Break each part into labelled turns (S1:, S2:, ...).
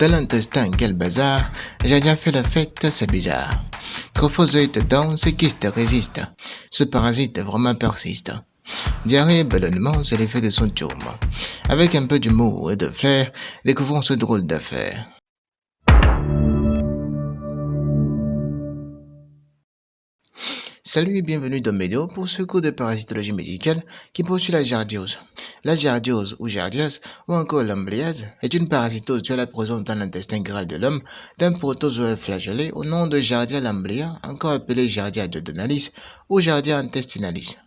S1: Dans l'intestin, quel bazar, Jadia fait la fête, c'est bizarre. Trophozoïte danse et kyste résiste. Ce parasite vraiment persiste. Diarrhée et ballonnement, c'est l'effet de son tourment. Avec un peu d'humour et de flair, découvrons ce drôle d'affaire. Salut et bienvenue dans Médio pour ce cours de parasitologie médicale qui poursuit la giardiose. La giardiose ou giardiase ou encore l'emblyase est une parasitose due à la présence dans l'intestin grêle de l'homme d'un protozoaire flagellé au nom de Giardia lamblia, encore appelé Giardia duodenalis ou Giardia intestinalis.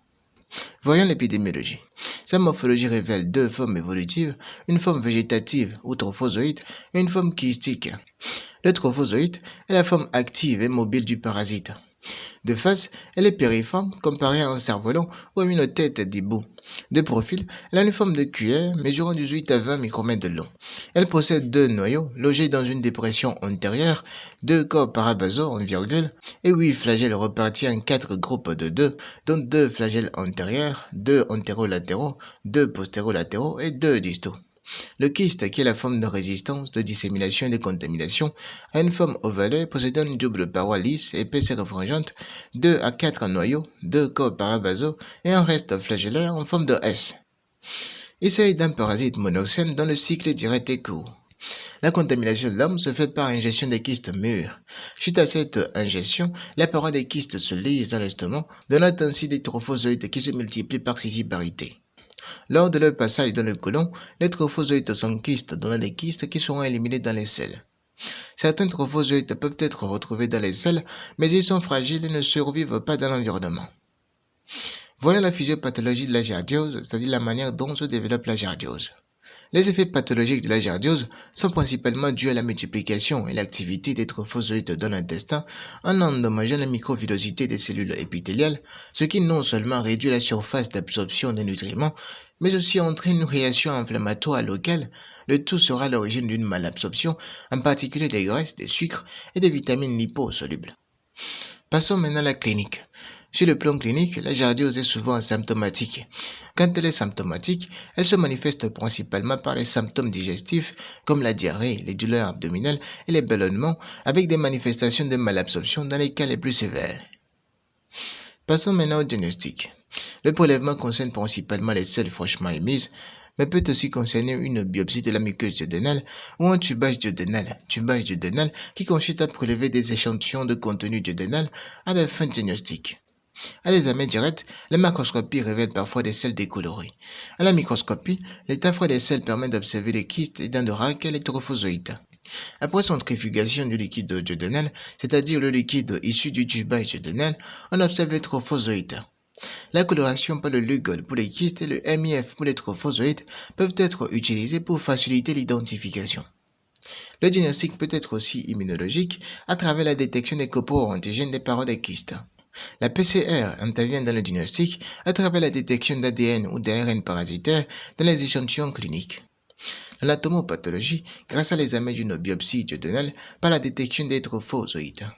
S1: Voyons l'épidémiologie. Sa morphologie révèle deux formes évolutives, une forme végétative ou trophozoïde et une forme kystique. Le trophozoïde est la forme active et mobile du parasite. De face, elle est périforme, comparée à un cerf-volant ou à une tête d'hibou. De profil, elle a une forme de cuillère mesurant 18 à 20 micromètres de long. Elle possède deux noyaux logés dans une dépression antérieure, deux corps parabasaux en virgule et 8 flagelles repartis en 4 groupes de 2, dont 2 flagelles antérieurs, 2 antérolatéraux, 2 postérolatéraux et 2 distaux. Le kyste, qui est la forme de résistance, de dissémination et de contamination, a une forme ovale possédant une double paroi lisse, épaisse et refrangeante, 2 à 4 noyaux, 2 corps parabasaux et un reste flagellaire en forme de S. Il s'agit d'un parasite monoxène dont le cycle direct est court. La contamination de l'homme se fait par ingestion des kystes mûrs. Suite à cette ingestion, la paroi des kystes se lise dans l'estomac, donnant ainsi des trophozoïdes qui se multiplient par scission-parité. Lors de leur passage dans le côlon, les trophozoïdes sont kystes, donnant des kystes qui seront éliminés dans les selles. Certains trophozoïdes peuvent être retrouvés dans les selles, mais ils sont fragiles et ne survivent pas dans l'environnement. Voyons la physiopathologie de la giardiose, c'est-à-dire la manière dont se développe la giardiose. Les effets pathologiques de la giardiose sont principalement dus à la multiplication et l'activité des trophozoïdes dans l'intestin en endommageant la microvillosité des cellules épithéliales, ce qui non seulement réduit la surface d'absorption des nutriments, mais aussi entraîne une réaction inflammatoire locale. Le tout sera à l'origine d'une malabsorption, en particulier des graisses, des sucres et des vitamines liposolubles. Passons maintenant à la clinique. Sur le plan clinique, la giardiose est souvent asymptomatique. Quand elle est symptomatique, elle se manifeste principalement par les symptômes digestifs comme la diarrhée, les douleurs abdominales et les ballonnements, avec des manifestations de malabsorption dans les cas les plus sévères. Passons maintenant au diagnostic. Le prélèvement concerne principalement les selles fraîchement émises, mais peut aussi concerner une biopsie de la muqueuse duodénale ou un tubage duodénal qui consiste à prélever des échantillons de contenu duodénal à des fins diagnostiques. À l'examen direct, la macroscopie révèle parfois des selles décolorées. À la microscopie, l'état froid des selles permet d'observer les kystes et dans de rares cas les trophozoïdes. Après centrifugation du liquide duodénal, c'est-à-dire le liquide issu du tubage duodénal, on observe les trophozoïdes. La coloration par le Lugol pour les kystes et le MIF pour les trophozoïdes peuvent être utilisés pour faciliter l'identification. Le diagnostic peut être aussi immunologique à travers la détection des copo-antigènes des parois des kystes. La PCR intervient dans le diagnostic à travers la détection d'ADN ou d'ARN parasitaire dans les échantillons cliniques. L'anatomopathologie grâce à l'examen d'une biopsie duodénale par la détection des trophozoïdes.